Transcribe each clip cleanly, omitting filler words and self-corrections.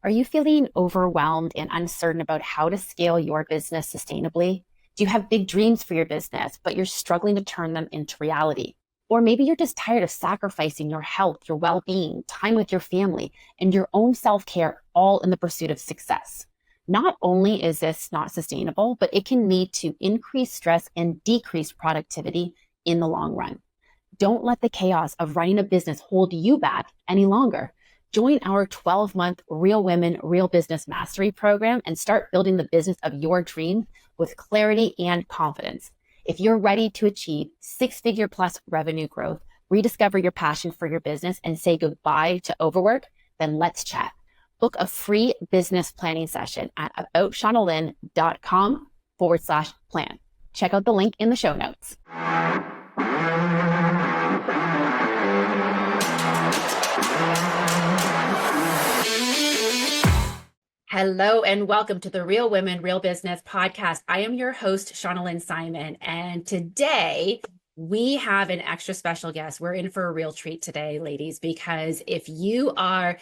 Are you feeling overwhelmed and uncertain about how to scale your business sustainably? Do you have big dreams for your business, but you're struggling to turn them into reality? Or maybe you're just tired of sacrificing your health, your well being, time with your family, and your own self care all in the pursuit of success. Not only is this not sustainable, but it can lead to increased stress and decreased productivity in the long run. Don't let the chaos of running a business hold you back any longer. Join our 12-month Real Women, Real Business Mastery program and start building the business of your dreams with clarity and confidence. If you're ready to achieve six-figure plus revenue growth, rediscover your passion for your business, and say goodbye to overwork, then let's chat. Book a free business planning session at aboutshaunalynn.com/plan. Check out the link in the show notes. Hello and welcome to the Real Women, Real Business podcast. I am your host, Shauna Lynn Simon, and today we have an extra special guest. We're in for a real treat today, ladies, because if you are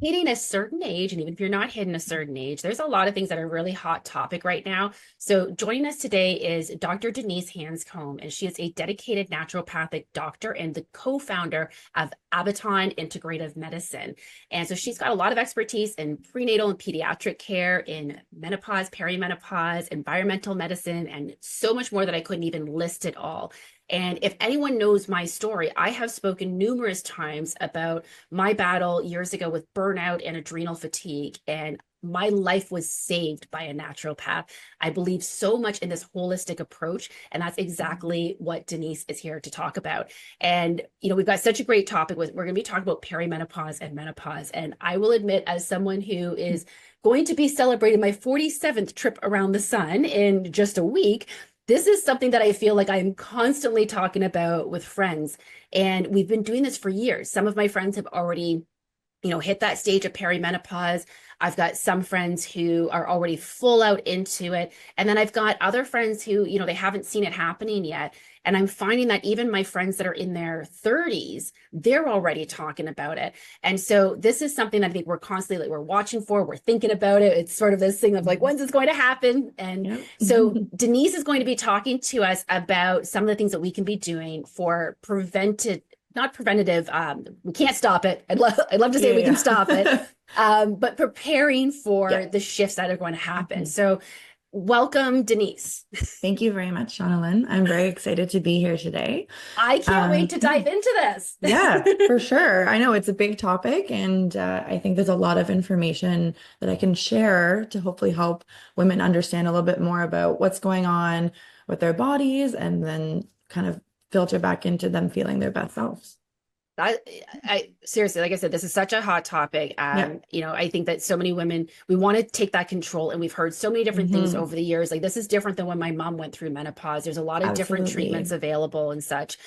hitting a certain age, and even if you're not hitting a certain age, there's a lot of things that are really hot topic right now. So joining us today is Dr. Denise Handscomb, and she is a dedicated naturopathic doctor and the co-founder of Abaton Integrative Medicine. And so she's got a lot of expertise in prenatal and pediatric care, in menopause, perimenopause, environmental medicine, and so much more that I couldn't even list it all. And if anyone knows my story, I have spoken numerous times about my battle years ago with burnout and adrenal fatigue. And my life was saved by a naturopath. I believe so much in this holistic approach. And that's exactly what Denise is here to talk about. And, you know, we've got such a great topic. We're going to be talking about perimenopause and menopause. And I will admit, as someone who is going to be celebrating my 47th trip around the sun in just a week, this is something that I feel like I'm constantly talking about with friends. And we've been doing this for years. Some of my friends have already, hit that stage of perimenopause. I've got some friends who are already full out into it. And then I've got other friends who, they haven't seen it happening yet. And I'm finding that even my friends that are in their 30s, they're already talking about it. And so this is something I think we're constantly, we're watching for, we're thinking about it. It's sort of this thing of like, when's this going to happen? And so Denise is going to be talking to us about some of the things that we can be doing for not preventative. We can't stop it. I'd love to say we can stop it, but preparing for the shifts that are going to happen. So welcome, Denise. Thank you very much, Shauna Lynn. I'm very excited to be here today. I can't wait to dive into this. Yeah, for sure. I know it's a big topic, and I think there's a lot of information that I can share to hopefully help women understand a little bit more about what's going on with their bodies, and then kind of filter back into them feeling their best selves. I seriously, like I said, this is such a hot topic. I think that so many women, we want to take that control, and we've heard so many different things over the years. Like, this is different than when my mom went through menopause. There's a lot of different treatments available and such.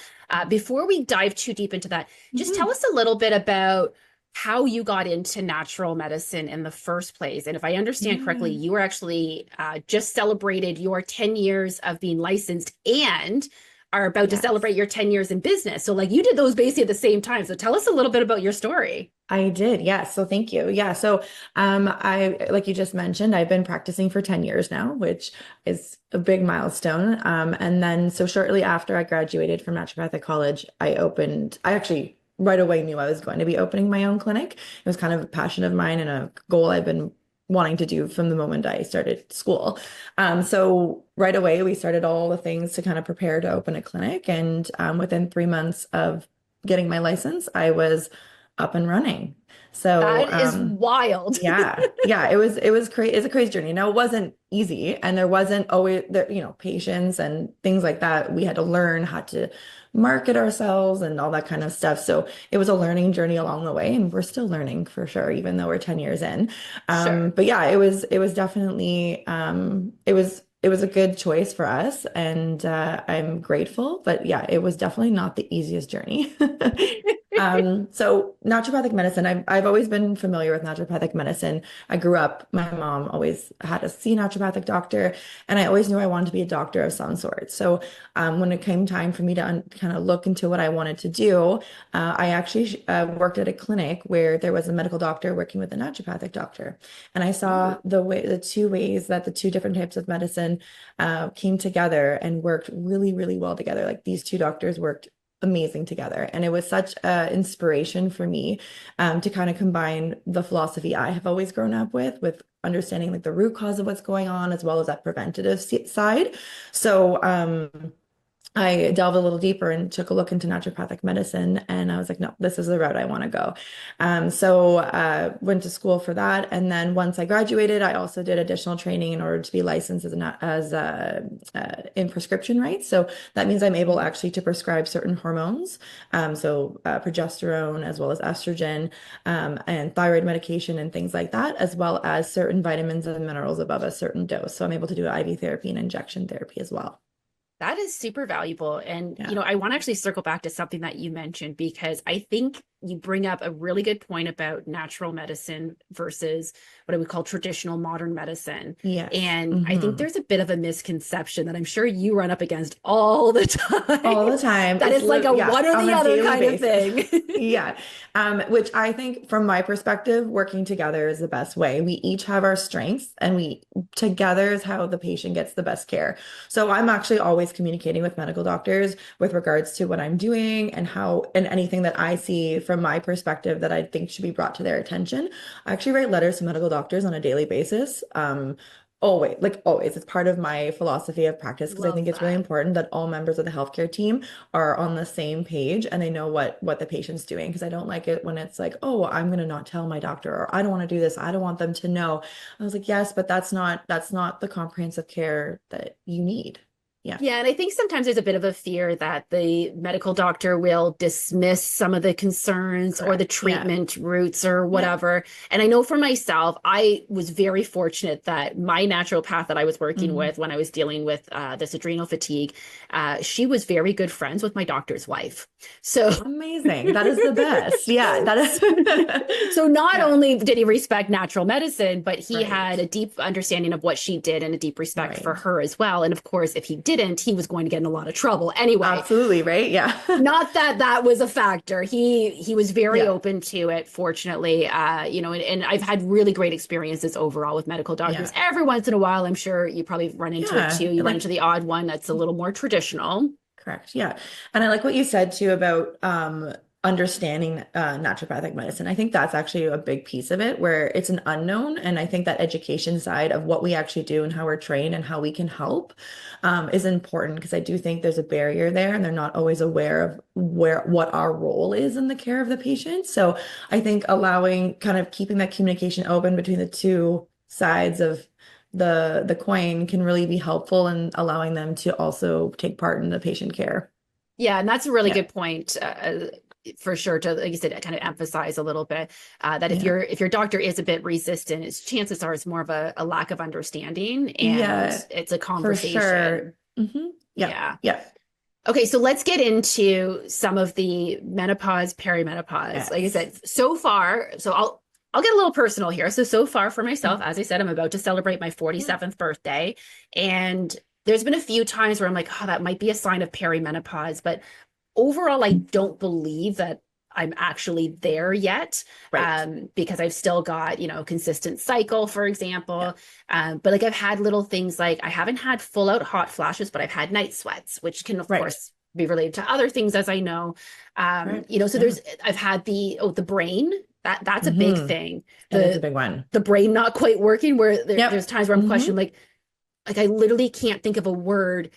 Before we dive too deep into that, just tell us a little bit about how you got into natural medicine in the first place. And if I understand correctly, you were actually just celebrated your 10 years of being licensed and are about to celebrate your 10 years in business. So like you did those basically at the same time. So tell us a little bit about your story. I did. Yes. So thank you. Yeah. So like you just mentioned, I've been practicing for 10 years now, which is a big milestone. And then so shortly after I graduated from naturopathic college, I actually right away knew I was going to be opening my own clinic. It was kind of a passion of mine and a goal I've been wanting to do from the moment I started school. So right away, we started all the things to kind of prepare to open a clinic. And within 3 months of getting my license, I was up and running. So that is wild. Yeah. It was crazy. It's a crazy journey. Now, it wasn't easy, and there wasn't always there, patience and things like that. We had to learn how to market ourselves and all that kind of stuff. So it was a learning journey along the way, and we're still learning for sure, even though we're 10 years in. Sure. But yeah, it was definitely, it was a good choice for us, and I'm grateful. But yeah, it was definitely not the easiest journey. So naturopathic medicine, I've always been familiar with naturopathic medicine. I grew up, my mom always had a see naturopathic doctor, and I always knew I wanted to be a doctor of some sort. So when it came time for me to kind of look into what I wanted to do, I actually worked at a clinic where there was a medical doctor working with a naturopathic doctor. And I saw the two ways that the two different types of medicine came together and worked really, really well together. Like these two doctors worked amazing together. And it was such an inspiration for me to kind of combine the philosophy I have always grown up with understanding like the root cause of what's going on, as well as that preventative side. So I delved a little deeper and took a look into naturopathic medicine, and I was like, no, this is the route I want to go. So went to school for that, and then once I graduated, I also did additional training in order to be licensed in prescription rights. So that means I'm able actually to prescribe certain hormones, progesterone as well as estrogen, and thyroid medication and things like that, as well as certain vitamins and minerals above a certain dose. So I'm able to do IV therapy and injection therapy as well. That is super valuable. And, Yeah. you know, I want to actually circle back to something that you mentioned, because I think you bring up a really good point about natural medicine versus what I would call traditional modern medicine. Yes. And I think there's a bit of a misconception that I'm sure you run up against all the time. All the time. That it's like a one or the other kind of thing. Yeah. Which I think from my perspective, working together is the best way. We each have our strengths, and we together is how the patient gets the best care. So I'm actually always communicating with medical doctors with regards to what I'm doing and anything that I see from my perspective that I think should be brought to their attention. I actually write letters to medical doctors on a daily basis. Always. It's part of my philosophy of practice, because I think it's really important that all members of the healthcare team are on the same page and they know what the patient's doing. Because I don't like it when it's like, oh, I'm going to not tell my doctor, or I don't want to do this. I don't want them to know. I was like, yes, but that's not the comprehensive care that you need. Yeah. Yeah. And I think sometimes there's a bit of a fear that the medical doctor will dismiss some of the concerns or the treatment routes or whatever. Yeah. And I know for myself, I was very fortunate that my naturopath that I was working with when I was dealing with this adrenal fatigue, she was very good friends with my doctor's wife. So amazing. That is the best. Yeah. That is. So not only did he respect natural medicine, but he had a deep understanding of what she did and a deep respect for her as well. And of course, if he didn't, he was going to get in a lot of trouble anyway. Absolutely, right? Yeah. Not that that was a factor. He was very open to it, fortunately. And I've had really great experiences overall with medical doctors. Yeah. Every once in a while, I'm sure you probably run into it too. You run into the odd one that's a little more traditional. Correct. Yeah. And I like what you said too about understanding naturopathic medicine. I think that's actually a big piece of it, where it's an unknown. And I think that education side of what we actually do and how we're trained and how we can help is important, because I do think there's a barrier there, and they're not always aware of what our role is in the care of the patient. So I think keeping that communication open between the two sides of the coin can really be helpful in allowing them to also take part in the patient care. Yeah, and that's a really good point. For sure, to, like you said, kind of emphasize a little bit that if your doctor is a bit resistant, chances are it's more of a lack of understanding, and it's a conversation. For sure. Yeah. Okay, so let's get into some of the menopause, perimenopause. Yes. Like I said, so far, so I'll get a little personal here. So far for myself, as I said, I'm about to celebrate my 47th birthday, and there's been a few times where I'm like, oh, that might be a sign of perimenopause, but overall, I don't believe that I'm actually there yet, because I've still got, consistent cycle, for example. But like I've had little things like I haven't had full out hot flashes, but I've had night sweats, which can of course be related to other things, as I know. So I've had the brain. That's a big thing. That's a big one. The brain not quite working, where there's times where I'm questioning, like I literally can't think of a word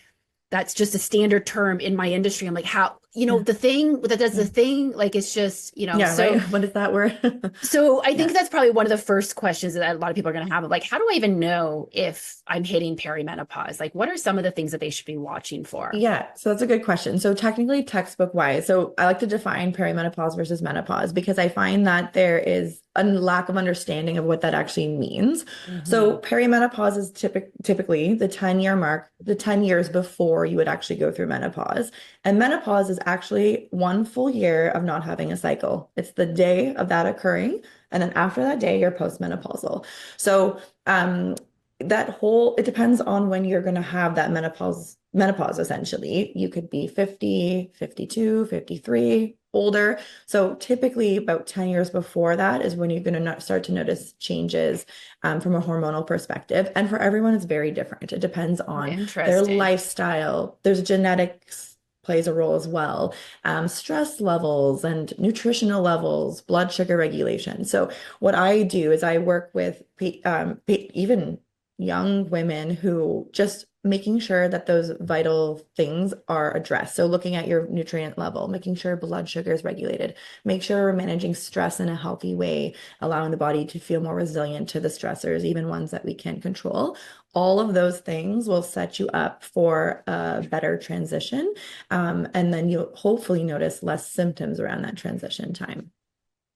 that's just a standard term in my industry. I'm like, how, the thing that does the thing, like, it's just, what is that word? So I think that's probably one of the first questions that a lot of people are going to have, like, how do I even know if I'm hitting perimenopause? Like, what are some of the things that they should be watching for? Yeah. So that's a good question. So technically, textbook wise, so I like to define perimenopause versus menopause, because I find that there is a lack of understanding of what that actually means. So perimenopause is typically the 10-year mark, the 10 years before you would actually go through menopause. And menopause is actually 1 full year of not having a cycle. It's the day of that occurring. And then after that day, you're postmenopausal. So it depends on when you're going to have that menopause essentially. You could be 50, 52, 53, older. So typically about 10 years before that is when you're going to start to notice changes from a hormonal perspective. And for everyone, it's very different. It depends Oh, on their interesting. lifestyle. There's genetics plays a role as well. Stress levels and nutritional levels, blood sugar regulation. So what I do is I work with even young women who just making sure that those vital things are addressed. So looking at your nutrient level, making sure blood sugar is regulated, make sure we're managing stress in a healthy way, allowing the body to feel more resilient to the stressors, even ones that we can't control. All of those things will set you up for a better transition. And then you'll hopefully notice less symptoms around that transition time.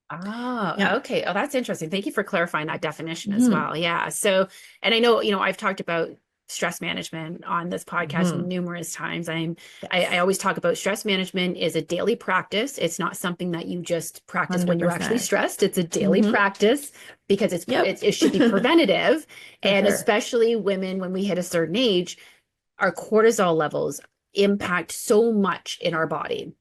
Oh, Yeah. okay. Oh, that's interesting. Thank you for clarifying that definition as Hmm. well. Yeah. So, and I know, I've talked about stress management on this podcast Hmm. numerous times. I Yes. always talk about stress management is a daily practice. It's not something that you just practice when you're actually 100%. stressed. It's a daily Hmm. practice because Yep. it should be preventative. For And sure. especially women, when we hit a certain age, our cortisol levels impact so much in our body.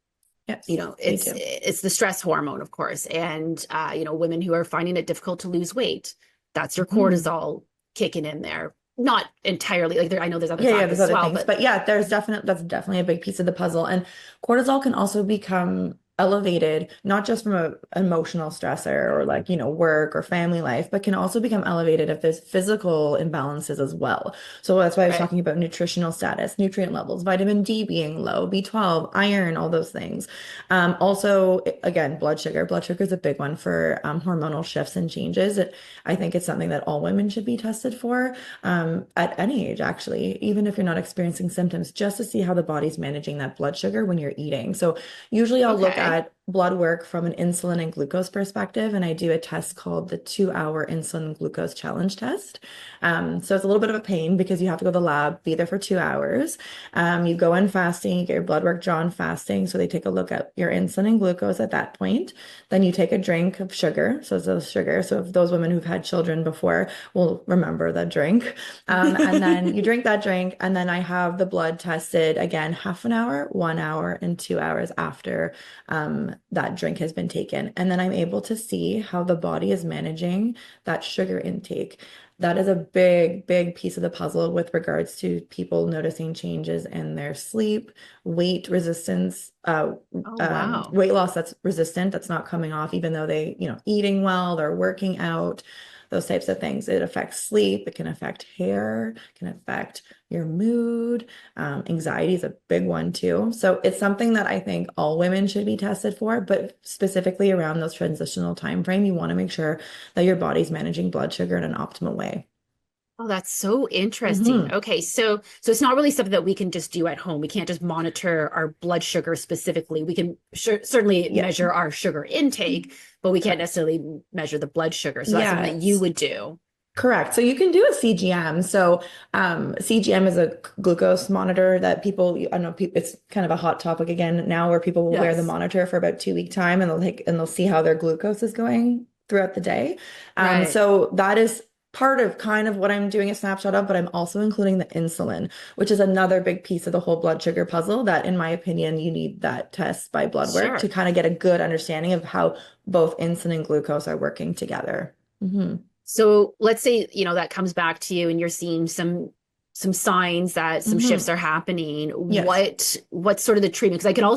Yes, they do. It's the stress hormone, of course, and women who are finding it difficult to lose weight, that's your Mhm. cortisol kicking in there. Not entirely, like I know there's other Yeah, there's factors as other well, things. but But yeah, that's definitely a big piece of the puzzle. And cortisol can also become elevated, not just from an emotional stressor or like, work or family life, but can also become elevated if there's physical imbalances as well. So that's why I was right. talking about nutritional status, nutrient levels, vitamin D being low, B12, iron, all those things. Also, again, blood sugar. Blood sugar is a big one for hormonal shifts and changes. I think it's something that all women should be tested for at any age, actually, even if you're not experiencing symptoms, just to see how the body's managing that blood sugar when you're eating. So usually I'll look Okay. at blood work from an insulin and glucose perspective, and I do a test called the 2-hour insulin glucose challenge test. So it's a little bit of a pain because you have to go to the lab, be there for 2 hours. You go in fasting, you get your blood work drawn fasting. So they take a look at your insulin and glucose at that point. Then you take a drink of sugar. So it's a sugar. So if those women who've had children before will remember that drink. And then you drink that drink, and then I have the blood tested again, half an hour, 1 hour, and 2 hours after that drink has been taken. And then I'm able to see how the body is managing that sugar intake. That is a big, big piece of the puzzle with regards to people noticing changes in their sleep, weight resistance, Oh, wow. weight loss that's resistant, that's not coming off, even though they, eating well, they're working out, those types of things. It affects sleep, it can affect hair, it can affect your mood. Anxiety is a big one too. So it's something that I think all women should be tested for, but specifically around those transitional time frame, you want to make sure that your body's managing blood sugar in an optimal way. Oh, that's so interesting. Hmm. Okay, so it's not really something that we can just do at home. We can't just monitor our blood sugar specifically. We can certainly Yeah, measure our sugar intake, but we can't correct. necessarily measure the blood sugar. So that's something that you Yes. would do. Correct. So you can do a CGM. So CGM is a glucose monitor that people, I don't know, it's kind of a hot topic again now where people will wear the Yes. monitor for about 2 week time and they'll see how their glucose is going throughout the day. Right. So that is part of kind of what I'm doing a snapshot of, but I'm also including the insulin, which is another big piece of the whole blood sugar puzzle that, in my opinion, you need that test by blood work to Sure. kind of get a good understanding of how both insulin and glucose are working together. Hmm. So let's say, that comes back to you and you're seeing some signs that some shifts Hmm. are happening. Yes. What's sort of the treatment? Because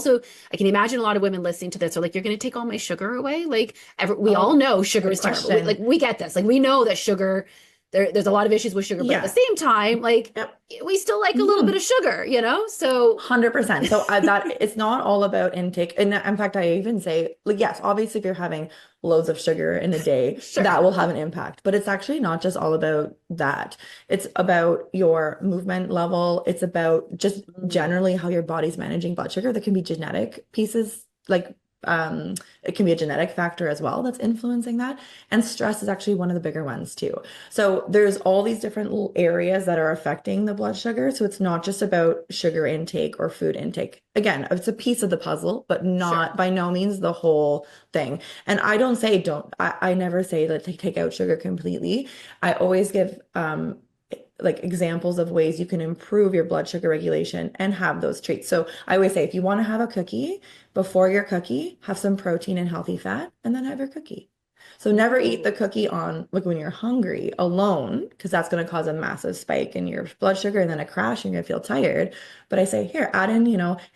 I can imagine a lot of women listening to this are like, you're going to take all my sugar away. Like we all Oh, know sugar good is terrible. We question. we get this. Like we know that sugar, there's a lot of issues with sugar, but at the Yeah. same time, like Yep. we still like a little bit Mhm. of sugar. So 100%. So that it's not all about intake. And in fact, I even say, like, yes, obviously, if you're having loads of sugar in a day, sure. that will have an impact. But it's actually not just all about that. It's about your movement level. It's about just Mm. generally how your body's managing blood sugar. There can be genetic pieces, like it can be a genetic factor as well that's influencing that. And stress is actually one of the bigger ones too. So there's all these different little areas that are affecting the blood sugar. So it's not just about sugar intake or food intake. Again, it's a piece of the puzzle, but Sure. not by no means the whole thing. And I don't say don't, I never say that take out sugar completely. I always give like examples of ways you can improve your blood sugar regulation and have those treats. So I always say if you want to have a cookie, before your cookie, have some protein and healthy fat, and then have your cookie. So never eat the Ooh. cookie on like when you're hungry alone, because that's going to cause a massive spike in your blood sugar and then a crash and you're going to feel tired. But I say, here, add in,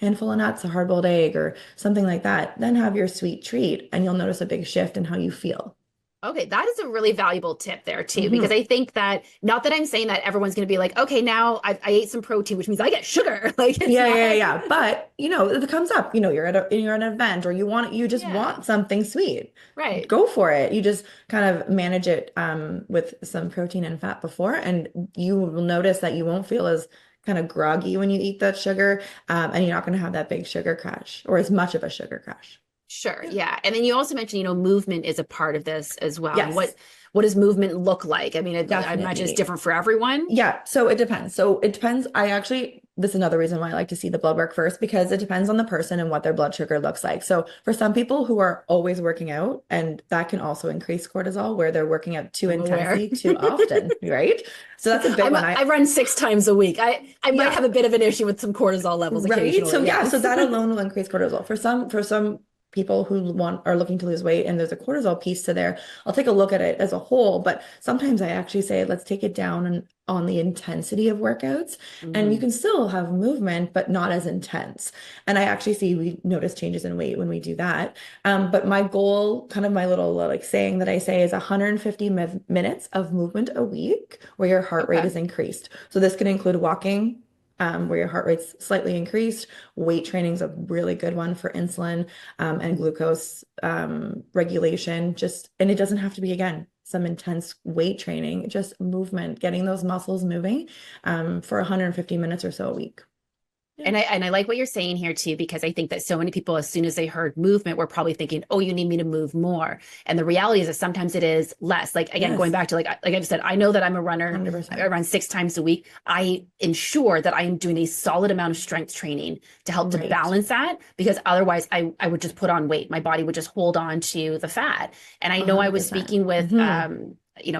handful of nuts, a hard-boiled egg, or something like that. Then have your sweet treat, and you'll notice a big shift in how you feel. Okay, that is a really valuable tip there too, because Mhm. I think that not that I'm saying that everyone's going to be like, okay, now I ate some protein, which means I get sugar. Like it's Yeah, yeah, not, yeah. But it comes up, you're at an event or you just yeah, want something sweet. right. Go for it. You just kind of manage it with some protein and fat before, and you will notice that you won't feel as kind of groggy when you eat that sugar, and you're not going to have that big sugar crash or as much of a sugar crash. Sure. Yeah. Yeah. And then you also mentioned, movement is a part of this as well. And Yes, what does movement look like? I mean, I imagine it's definitely. different for everyone. Yeah, so it depends. So it depends. This is another reason why I like to see the blood work first, because it depends on the person and what their blood sugar looks like. So for some people who are always working out, and that can also increase cortisol where they're working out too I'm aware. intensely, too often, right? So that's a big one. I run 6 times a week. I might have Yeah, a bit of an issue with some cortisol levels right. So occasionally. yeah, so Yes. that alone will increase cortisol. For some people who are looking to lose weight and there's a cortisol piece to there, I'll take a look at it as a whole, but sometimes I actually say let's take it down on the intensity of workouts, and you Mhm. can still have movement but not as intense. And I actually see we notice changes in weight when we do that. But my goal, kind of my little like saying that I say, is 150 minutes of movement a week where your heart rate Okay. is increased. So this can include walking, where your heart rate's slightly increased. Weight training is a really good one for insulin, and glucose regulation. And it doesn't have to be, again, some intense weight training, just movement, getting those muscles moving, for 150 minutes or so a week. Yeah. And I like what you're saying here too, because I think that so many people, as soon as they heard movement, were probably thinking, "Oh, you need me to move more." And the reality is that sometimes it is less. Like again, going Yes, back to like I've said, I know that I'm a runner. I 100%. run 6 times a week. I ensure that I am doing a solid amount of strength training to help to Right. balance that, because otherwise I would just put on weight. My body would just hold on to the fat. And I know I was 100%. speaking with Hmm.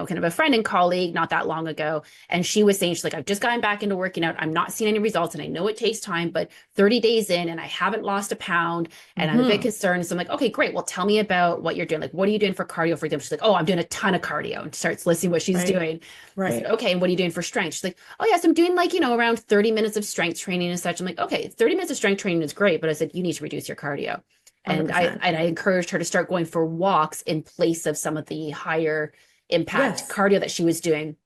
kind of a friend and colleague not that long ago, and she was saying, she's like, I've just gotten back into working out. I'm not seeing any results, and I know it takes time, but 30 days in and I haven't lost a pound, and I'm a bit Hmm. concerned. So I'm like, okay, great. Well, tell me about what you're doing. Like, what are you doing for cardio, for example? She's like, oh, I'm doing a ton of cardio, and starts listing what she's Right. doing. I said, Right. okay, and what are you doing for strength? She's like, oh, yes, I'm doing like, around 30 minutes of strength training and such. I'm like, okay, 30 minutes of strength training is great, but I said, you need to reduce your cardio. And I 100%. and I encouraged her to start going for walks in place of some of the higher impact Yes. cardio that she was doing.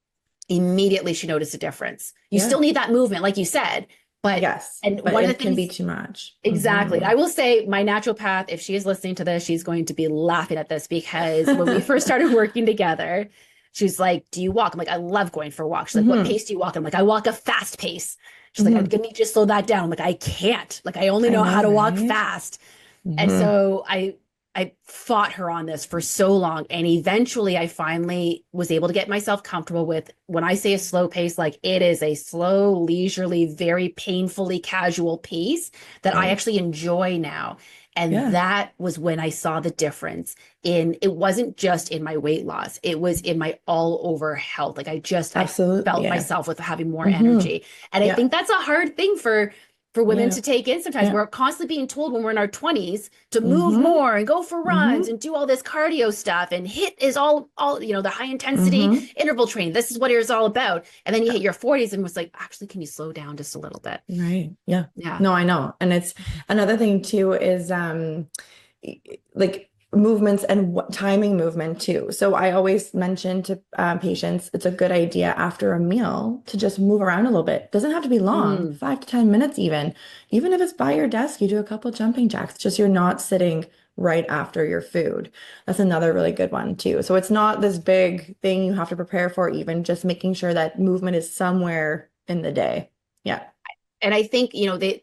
Immediately she noticed a difference. You Yeah. still need that movement, like you said, but Yes. and But one of the it can be things too much. exactly. Hmm. I will say my naturopath, if she is listening to this, she's going to be laughing at this, because when we first started working together, she's like, do you walk? I'm like, I love going for walks. She's like, what Hmm. pace do you walk? I'm like, I walk a fast pace. She's like, I'm Hmm. gonna need you to slow that down. I'm like, I can't. Like, I only I know how know, to walk right? fast. And Hmm. so I fought her on this for so long. And eventually I finally was able to get myself comfortable with, when I say a slow pace, like it is a slow, leisurely, very painfully casual pace that I Right. actually enjoy now. And Yeah. that was when I saw the difference in, it wasn't just in my weight loss, it was in my all over health. Like I Absolutely. felt Yeah. myself with having more Hmm. energy. And I Yeah. think that's a hard thing for women Yeah. to take in sometimes. Yeah. We're constantly being told when we're in our 20s to move Hmm. more and go for runs Hmm. and do all this cardio stuff, and hit is all the high intensity Hmm. interval training. This is what it is all about. And then you hit your 40s and was like, actually, can you slow down just a little bit? Right. Yeah. Yeah. No, I know. And it's another thing too is like movements and timing movement too. So I always mention to patients, it's a good idea after a meal to just move around a little bit. Doesn't have to be long, Mm. 5 to 10 minutes even. Even if it's by your desk, you do a couple jumping jacks, just you're not sitting right after your food. That's another really good one too. So it's not this big thing you have to prepare for, even just making sure that movement is somewhere in the day. Yeah. And I think,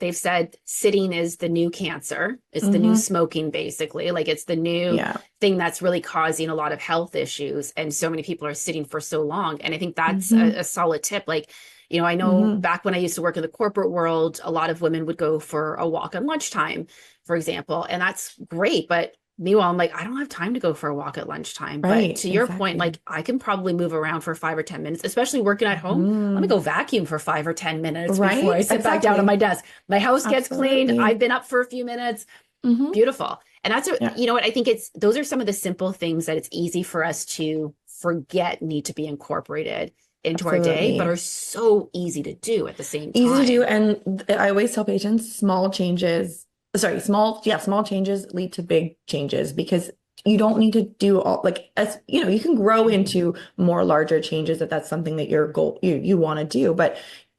they've said sitting is the new cancer. It's the new Hmm. smoking, basically. Like it's the new Yeah. thing that's really causing a lot of health issues. And so many people are sitting for so long. And I think that's Hmm. a solid tip. Like, I know Hmm. back when I used to work in the corporate world, a lot of women would go for a walk at lunchtime, for example. And that's great. But meanwhile, I'm like, I don't have time to go for a walk at lunchtime. But Right. to your point, Exactly. like I can probably move around for 5 or 10 minutes, especially working at home. Let me Hmm. go vacuum for 5 or 10 minutes before I Right. sit back down at my Exactly. desk. My house gets cleaned. I've Absolutely. been up for a few minutes. Hmm. Beautiful. And that's, Yeah. what I think those are some of the simple things that it's easy for us to forget need to be incorporated into our day, but are Absolutely. so easy to do at the same Easy to do. time. And I always tell patients small changes, sorry, small changes lead to big changes because you don't need to do all like as you can grow into more larger changes if that's something that your goal you want to do. But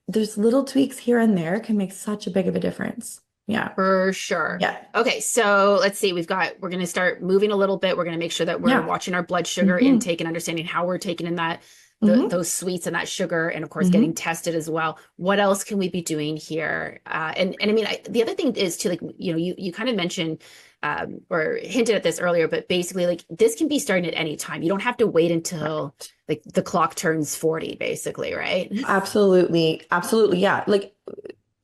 there's little tweaks here and there can make such a big of a difference. Yeah. For sure. Yeah. Okay, so let's see. We're going to start moving a little bit. We're going to make sure that we're Yeah. watching our blood sugar Hmm. intake and understanding how we're taking in Hmm. those sweets and that sugar, and of course getting Hmm. tested as well. What else can we be doing here? And I mean, the other thing is to, like, you kind of mentioned or hinted at this earlier, but basically, like, this can be starting at any time. You don't have to wait until Right. like the clock turns 40, basically, right? Absolutely. Absolutely. Yeah. Like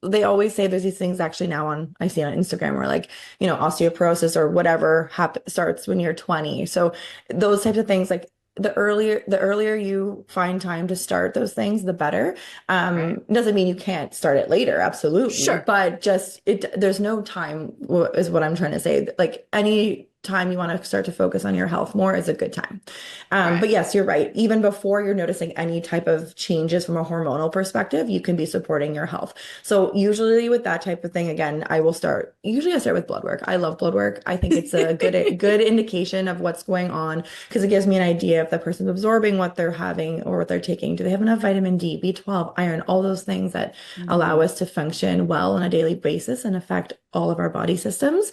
they always say there's these things actually now I see on Instagram where like, osteoporosis or whatever starts when you're 20. So those types of things, like the earlier you find time to start those things, the better. Right. Doesn't mean you can't start it later, absolutely. Sure. But there's no time is what I'm trying to say. Like any time you want to start to focus on your health more is a good time. Right. But yes, you're right. Even before you're noticing any type of changes from a hormonal perspective, you can be supporting your health. So usually with that type of thing, again, usually I start with blood work. I love blood work. I think it's a good indication of what's going on because it gives me an idea if the person's absorbing what they're having or what they're taking. Do they have enough vitamin D, B12, iron, all those things that allow Mhm. us to function well on a daily basis and affect all of our body systems.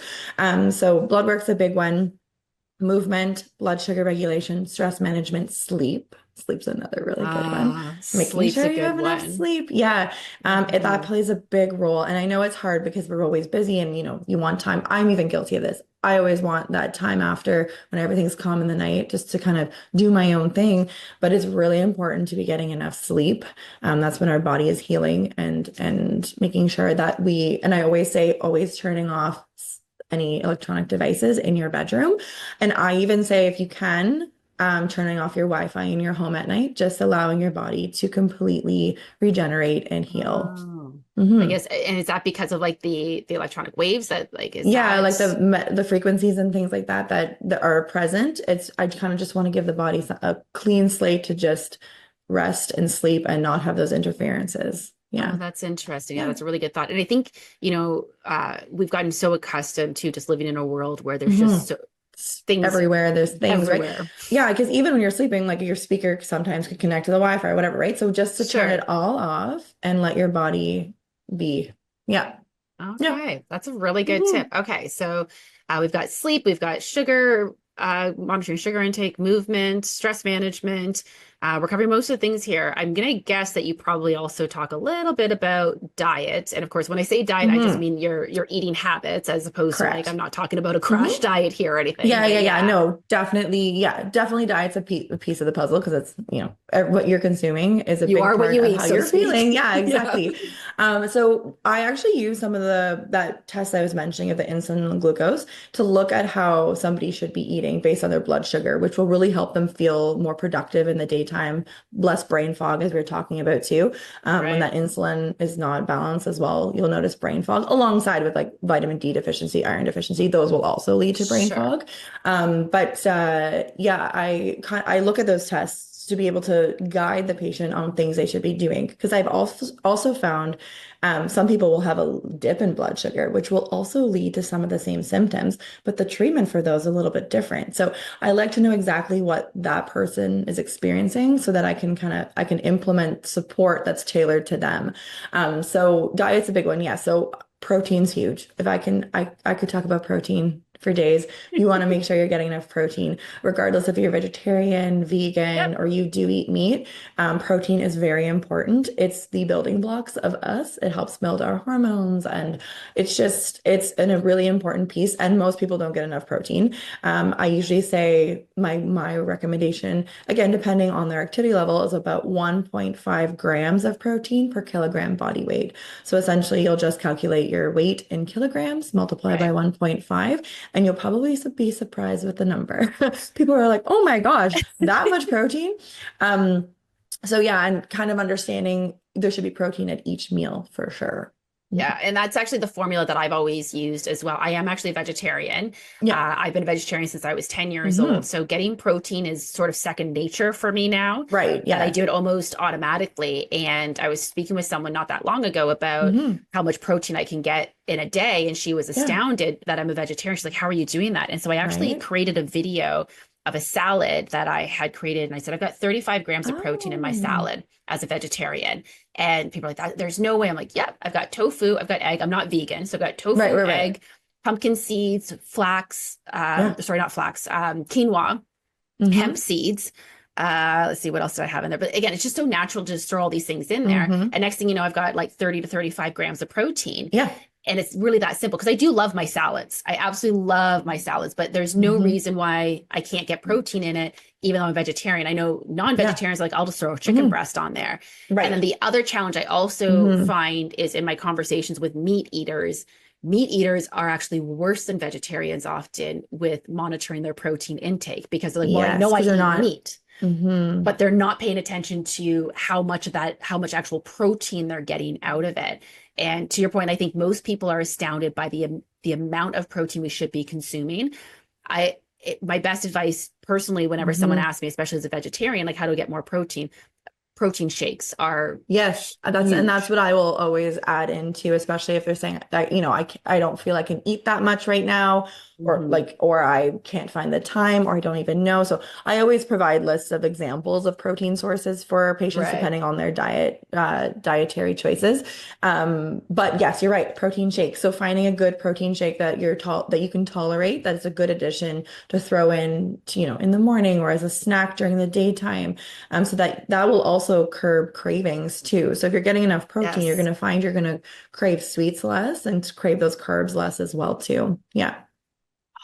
So blood work's a big one. Movement, blood sugar regulation, stress management, sleep. Sleep's another really good one. Making Sleep's sure a you good have enough one. sleep. Yeah. That Mhm. plays a big role. And I know it's hard because we're always busy and you want time. I'm even guilty of this. I always want that time after when everything's calm in the night just to kind of do my own thing. But it's really important to be getting enough sleep. That's when our body is healing and making sure that and I always say, always turning off any electronic devices in your bedroom. And I even say, if you can, turning off your Wi-Fi in your home at night, just allowing your body to completely regenerate and heal. Oh, I Hmm. guess, and is that because of like the electronic waves that, like, is Yeah, that like the frequencies and things like that are present. I kind of just want to give the body a clean slate to just rest and sleep and not have those interferences. Oh, Yeah. that's interesting. Yeah, Yeah. that's a really good thought. And I think, we've gotten so accustomed to just living in a world where there's Hmm. just things Everywhere there's things, right? everywhere. Yeah, because even when you're sleeping, like your speaker sometimes could connect to the Wi-Fi or whatever, right? So just to turn Sure. it all off and let your body be. Yeah. Yeah. Okay, that's a really good Hmm. tip. Okay, so we've got sleep, we've got sugar, monitoring sugar intake, movement, stress management. We're covering most of the things here. I'm gonna guess that you probably also talk a little bit about diet. And of course, when I say diet, I just Hmm. mean your eating habits as opposed to, like, I'm Correct. not talking about a Hmm. crash diet here or anything, Yeah, yeah, but yeah. yeah. No, definitely. Yeah, definitely diet's a piece of the puzzle because it's, what you're consuming is a You big are what part you of eat, how so to you're feeling. speak. Yeah, Yeah. exactly. So I actually use some of that test I was mentioning of the insulin and glucose to look at how somebody should be eating based on their blood sugar, which will really help them feel more productive in the daytime, less brain fog, as we are talking about too. When Right. that insulin is not balanced as well, you'll notice brain fog alongside with like vitamin D deficiency, iron deficiency. Those will also lead to brain Sure. fog. But yeah, I look at those tests to be able to guide the patient on things they should be doing because I've also found some people will have a dip in blood sugar, which will also lead to some of the same symptoms, but the treatment for those is a little bit different. So I like to know exactly what that person is experiencing so that I can implement support that's tailored to them. So diet's a big one, yeah. So protein's huge. If I can, I could talk about protein for days. You want to make sure you're getting enough protein, regardless if you're vegetarian, vegan, Yep. or you do eat meat. Protein is very important. It's the building blocks of us. It helps build our hormones, and a really important piece. And most people don't get enough protein. I usually say my recommendation, again, depending on their activity level, is about 1.5 grams of protein per kilogram body weight. So essentially, you'll just calculate your weight in kilograms, multiply by Right. 1.5, and you'll probably be surprised with the number. People are like, oh my gosh, that much protein. So yeah, and kind of understanding there should be protein at each meal for sure. Yeah. Yeah, and that's actually the formula that I've always used as well. I am actually a vegetarian. Yeah. I've been a vegetarian since I was 10 years old. Hmm. So getting protein is sort of second nature for me now. Right. And I Yeah. do it almost automatically. And I was speaking with someone not that long ago about Hmm. how much protein I can get in a day. And she was Yeah. astounded that I'm a vegetarian. She's like, how are you doing that? And so I actually Right. created a video of a salad that I had created. And I said, I've got 35 grams of protein in my Oh. salad as a vegetarian. And people are like, there's no way. I'm like, yep, I've got tofu, I've got egg. I'm not vegan. So I've got Right. tofu, Right. Right. egg, pumpkin seeds, flax, Yeah. sorry, not flax, quinoa, hemp Hmm. seeds. Let's see, what else did I have in there? But again, it's just so natural to just throw all these things in there. Hmm. And next thing you know, I've got like 30 to 35 grams of protein. Yeah. And it's really that simple because I do love my salads. I absolutely love my salads, but there's no Hmm. reason why I can't get protein in it, even though I'm vegetarian. I know Yeah. non-vegetarians are like, I'll just throw a chicken Hmm. breast on there. And then Right. the other challenge I also Hmm. find is in my conversations with meat eaters are actually worse than vegetarians often with monitoring their protein intake because they're like, well, I Yes, know I because they're eat not. meat, Hmm. but they're not paying attention to how much actual protein they're getting out of it. And to your point, I think most people are astounded by the amount of protein we should be consuming. My best advice personally, whenever someone Hmm. asks me, especially as a vegetarian, like how do I get more protein, protein shakes are Yes, that's huge. what I will always add into, especially if they're saying that, I don't feel I can eat that much right now, Mhm. or I can't find the time, or I don't even know. So I always provide lists of examples of protein sources for patients Right. depending on their dietary choices. But yes, you're right, protein shakes. So finding a good protein shake that you can tolerate, that is a good addition to throw in, in the morning or as a snack during the daytime. So that will also curb cravings too. So if you're getting enough protein, you're going Yes. to find you're going to crave sweets less and crave those carbs less as well too. Yeah.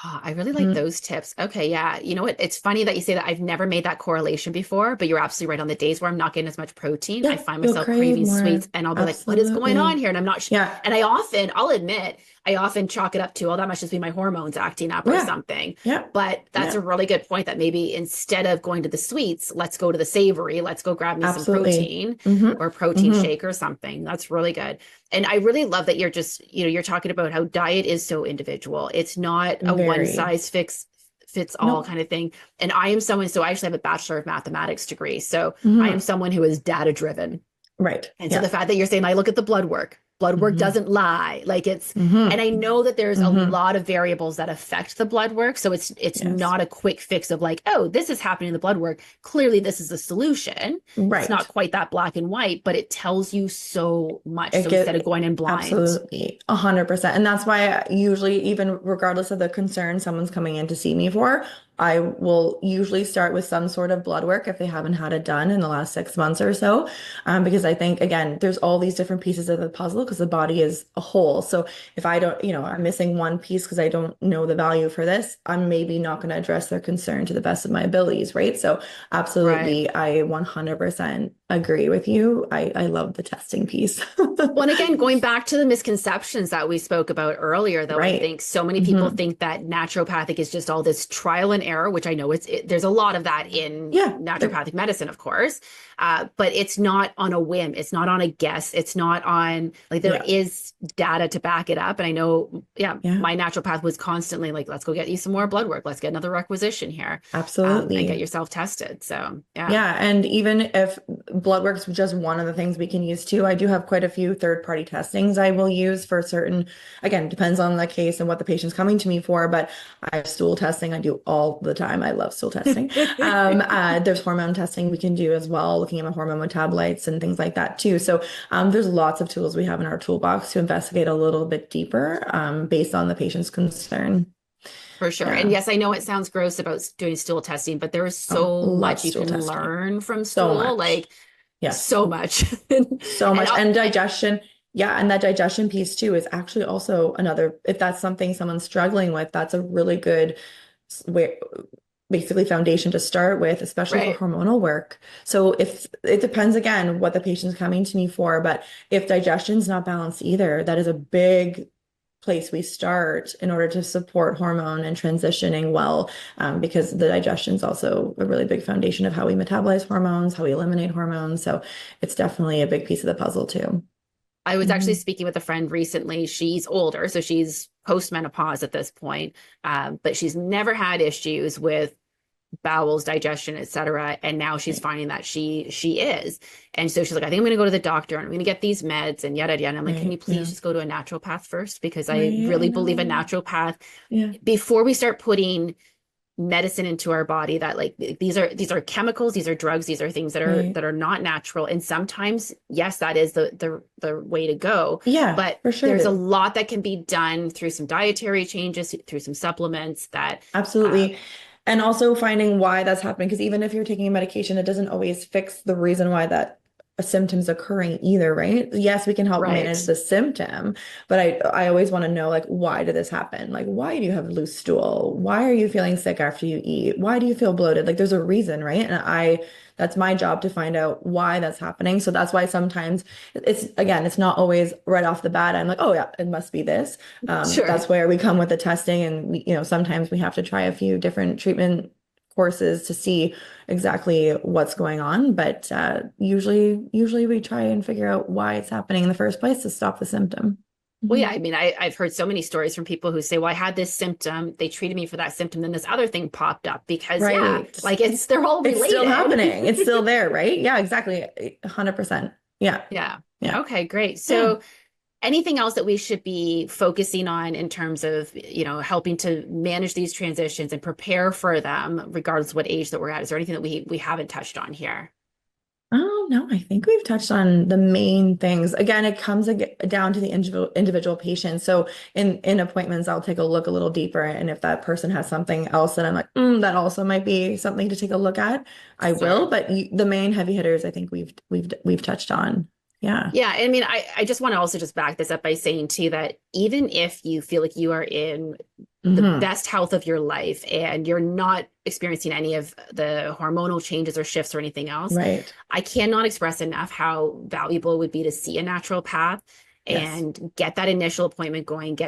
Oh, I really like Mm. those tips. Okay, yeah. You know what? It's funny that you say that. I've never made that correlation before, but you're absolutely right. On the days where I'm not getting as much protein, I Yeah, find you'll myself crave craving more. sweets and I'll be like, what is going on Absolutely. here? And I'm not sh Yeah. and I'll admit, I often chalk it up to, oh, that must just be my hormones acting up or Yeah. something. Yeah. But that's Yeah. a really good point that maybe instead of going to the sweets, let's go to the savory. Let's go grab me some Absolutely. protein Hmm. or protein Hmm. shake or something. That's really good. And I really love that you're talking about how diet is so individual. It's not a one Very. size fits all Nope. kind of thing. And I am someone, so I actually have a Bachelor of Mathematics degree. So I am Hmm. someone who is data driven. Right. And so the Yeah. fact that you're saying, I look at the blood work Hmm. doesn't lie. Like and Hmm. I know that there's a Hmm. lot of variables that affect the blood work. So it's Yes. not a quick fix of like, oh, this is happening in the blood work. Clearly, this is a solution. It's not Right. quite that black and white, but it tells you so much. It So instead of get going in blind. absolutely 100%. And that's why usually, even regardless of the concern someone's coming in to see me for, I will usually start with some sort of blood work if they haven't had it done in the last 6 months or so. Because I think, again, there's all these different pieces of the puzzle because the body is a whole. So if I don't, I'm missing one piece because I don't know the value for this, I'm maybe not going to address their concern to the best of my abilities, right? So Right. absolutely, I 100% agree with you. I love the testing piece. Well, and again, going back to the misconceptions that we spoke about earlier, though, I Right. think so many people Hmm. think that naturopathic is just all this trial and error, which I know there's a lot of that in Yeah. naturopathic medicine, of course, but it's not on a whim. It's not on a guess. It's not on like there Yeah. is data to back it up. And I know, yeah, Yeah. my naturopath was constantly like, let's go get you some more blood work. Let's get another requisition here, and get Absolutely. yourself tested. So, yeah. Yeah, and even if blood work's just one of the things we can use too, I do have quite a few third-party testings I will use for certain, again, depends on the case and what the patient's coming to me for, but I have stool testing I do all the time. I love stool testing. There's hormone testing we can do as well, looking at my hormone metabolites and things like that too. So there's lots of tools we have in our toolbox to investigate a little bit deeper based on the patient's concern. For sure. And Yeah. yes, I know it sounds gross about doing stool testing, but there is Oh, so love much you stool can testing. learn from So stool, much. like Yes. so much. And, So and much. And digestion. Yeah. And that digestion piece too is actually also another, if that's something someone's struggling with, that's a really good way, basically foundation to start with, especially for right. hormonal work. So if it depends again what the patient's coming to me for, but if digestion's not balanced either, that is a big place we start in order to support hormone and transitioning well, because the digestion is also a really big foundation of how we metabolize hormones, how we eliminate hormones. So it's definitely a big piece of the puzzle too. I was actually Mhm. speaking with a friend recently. She's older, so she's post-menopause at this point, but she's never had issues with bowels, digestion, etc. And now she's Right, finding that she is. And so she's like, I think I'm gonna go to the doctor and I'm gonna get these meds and yada yada. And I'm like, can you right, please yeah, just go to a naturopath first? Because I right. I really believe a know. naturopath, Yeah, before we start putting medicine into our body, that like these are chemicals, these are drugs, these are things right. that are not natural. And sometimes, yes, that is the way to go. Yeah, But for sure. there's a lot that can be done through some dietary changes, through some supplements that uh, Absolutely. And also finding why that's happening. Because even if you're taking a medication, it doesn't always fix the reason why that a symptom's occurring either, right? Yes, we can help manage right. the symptom, but I always want to know, like, why did this happen? Like, why do you have loose stool? Why are you feeling sick after you eat? Why do you feel bloated? Like there's a reason, right? And that's my job to find out why that's happening. So that's why sometimes it's, again, it's not always right off the bat. I'm like, oh yeah, it must be this. Sure. That's where we come with the testing, and sometimes we have to try a few different treatment courses to see exactly what's going on. But usually we try and figure out why it's happening in the first place to stop the symptom. Well, yeah, Mhm. I mean, I've heard so many stories from people who say, well, I had this symptom, they treated me for that symptom, then this other thing popped up because, yeah, Right. like they're all It's still related. happening. It's still there, right? Yeah, exactly. 100%. Yeah. Yeah. Yeah. Okay, great. Yeah. So, anything else that we should be focusing on in terms of, helping to manage these transitions and prepare for them, regardless of what age that we're at? Is there anything that we haven't touched on here? Oh, no, I think we've touched on the main things. Again, it comes down to the individual patient. So in appointments, I'll take a look a little deeper. And if that person has something else that I'm like, that also might be something to take a look at, I will. Sure. But the main heavy hitters, I think we've touched on. Yeah. Yeah, I mean, I just want to also just back this up by saying too that even if you feel like you are in the Hmm. best health of your life and you're not experiencing any of the hormonal changes or shifts or anything else, Right. I cannot express enough how valuable it would be to see a naturopath Yes. and get that initial appointment going,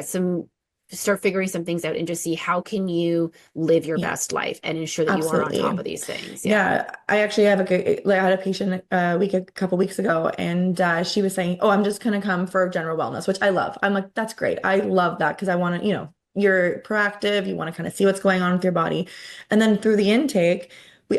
start figuring some things out and just see how can you live your Yeah. best life and ensure that you are on top Absolutely. of these things. Yeah. Yeah, I actually have like, I had a patient a couple weeks ago, and she was saying, "Oh, I'm just gonna come for general wellness," which I love. I'm like, "That's great. I love that because I want to, you're proactive. You want to kind of see what's going on with your body." And then through the intake,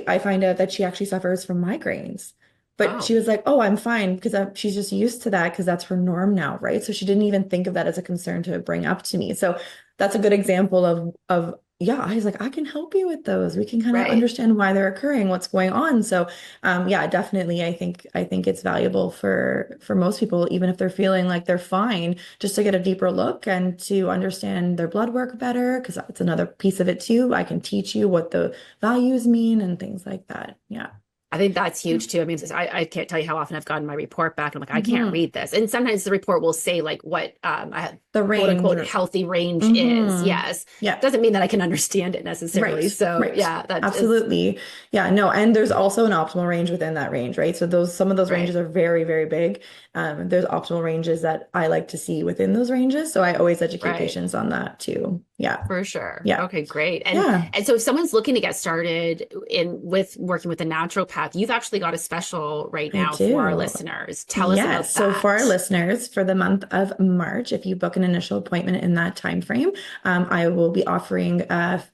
I find out that she actually suffers from migraines. But she Oh, was like, "Oh, I'm fine," because she's just used to that because that's her norm now, right? So she didn't even think of that as a concern to bring up to me. So that's a good example of yeah, I was like, I can help you with those. We can kind of right. understand why they're occurring, what's going on. So, yeah, definitely, I think it's valuable for most people, even if they're feeling like they're fine, just to get a deeper look and to understand their blood work better, because that's another piece of it too. I can teach you what the values mean and things like that. Yeah. I think that's Yeah. huge too. I mean, I can't tell you how often I've gotten my report back. And I'm like, I can't Hmm. read this. And sometimes the report will say like what a The quote range unquote or healthy range is. hmm. Yes. Yeah. Doesn't mean that I can understand it necessarily. Right, So right. yeah, that is Absolutely. Yeah, no, and there's also an optimal range within that range, right? So some of those right. ranges are very, very big. There's optimal ranges that I like to see within those ranges. So I always educate Right. patients on that too. Yeah. For sure. Yeah. Okay, great. And Yeah, and so if someone's looking to get started in with working with a naturopath, you've actually got a special right I now for our do. listeners. Tell us Yes. about So for our that. listeners, for the month of March, if you book an initial appointment in that time frame, I will be offering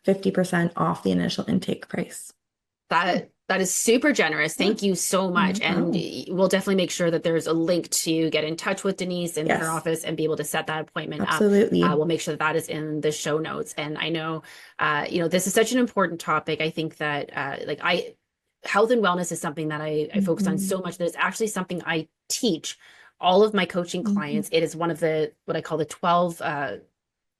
50% off the initial intake price. Yeah. That is super generous. Yeah. Thank you so No much. And problem. we'll definitely make sure that there's a link to get in touch with Denise in her Yes, office and be able to set that appointment up. absolutely. We'll make sure that that is in the show notes. And I know, this is such an important topic. I think that, health and wellness is something that I focus on Mhm. so much that it's actually something I teach all of my coaching Mhm. clients. It is one of what I call the 12,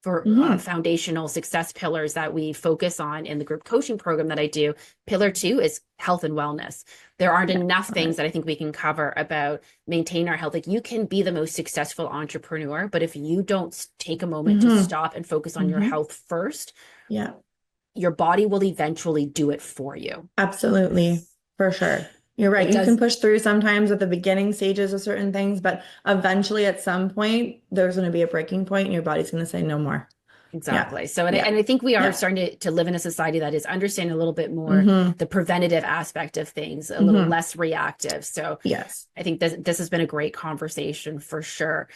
for foundational success pillars that we focus on in the group coaching program that I do. Pillar 2 is health and wellness. There aren't enough things that I think we can cover about maintain our health. Like, you can be the most successful entrepreneur, but if you don't take a moment to stop and focus on your health first, your body will eventually do it for you. Absolutely. For sure. You're right. You can push through sometimes at the beginning stages of certain things, but eventually at some point, there's going to be a breaking point and your body's going to say no more. Exactly. Yeah. So, and I think we are starting to live in a society that is understanding a little bit more the preventative aspect of things, a little less reactive. So yes, I think this has been a great conversation for sure.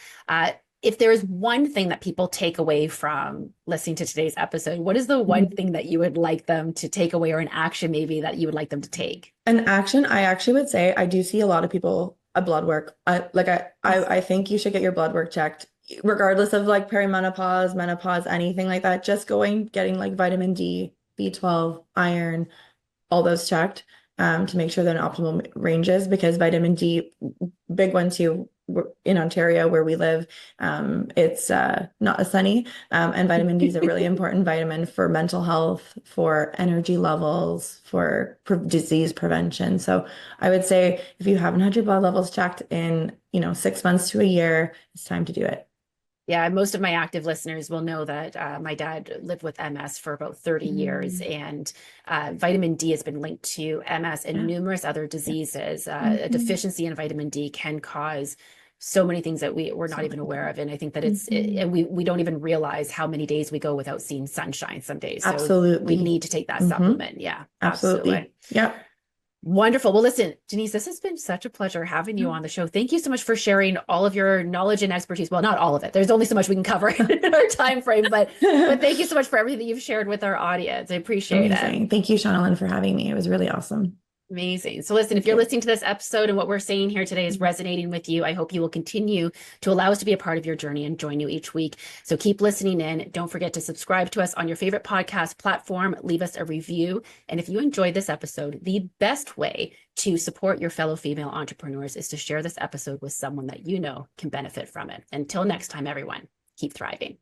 If there is one thing that people take away from listening to today's episode, what is the one thing that you would like them to take away, or an action maybe that you would like them to take? An action, I actually would say, I do see a lot of people at blood work. I think you should get your blood work checked, regardless of like perimenopause, menopause, anything like that. Just getting like vitamin D, B12, iron, all those checked to make sure they're in optimal ranges, because vitamin D, big one too, in Ontario where we live, it's not as sunny, and vitamin D is a really important vitamin for mental health, for energy levels, for disease prevention. So I would say if you haven't had your blood levels checked in 6 months to a year, it's time to do it. Yeah, most of my active listeners will know that my dad lived with MS for about 30 years, and vitamin D has been linked to MS and numerous other diseases. A deficiency in vitamin D can cause so many things that we're not even aware of. And I think that and we don't even realize how many days we go without seeing sunshine some days. So absolutely. we need to take that supplement. Yeah, absolutely. Yeah. Wonderful. Well, listen, Denise, this has been such a pleasure having you on the show. Thank you so much for sharing all of your knowledge and expertise. Well, not all of it. There's only so much we can cover in our time frame, but thank you so much for everything that you've shared with our audience. I appreciate it. Thank you, Shauna Lynn, for having me. It was really awesome. Amazing. So listen, if you're listening to this episode and what we're saying here today is resonating with you, I hope you will continue to allow us to be a part of your journey and join you each week. So keep listening in. Don't forget to subscribe to us on your favorite podcast platform. Leave us a review. And if you enjoyed this episode, the best way to support your fellow female entrepreneurs is to share this episode with someone that you know can benefit from it. Until next time, everyone, keep thriving.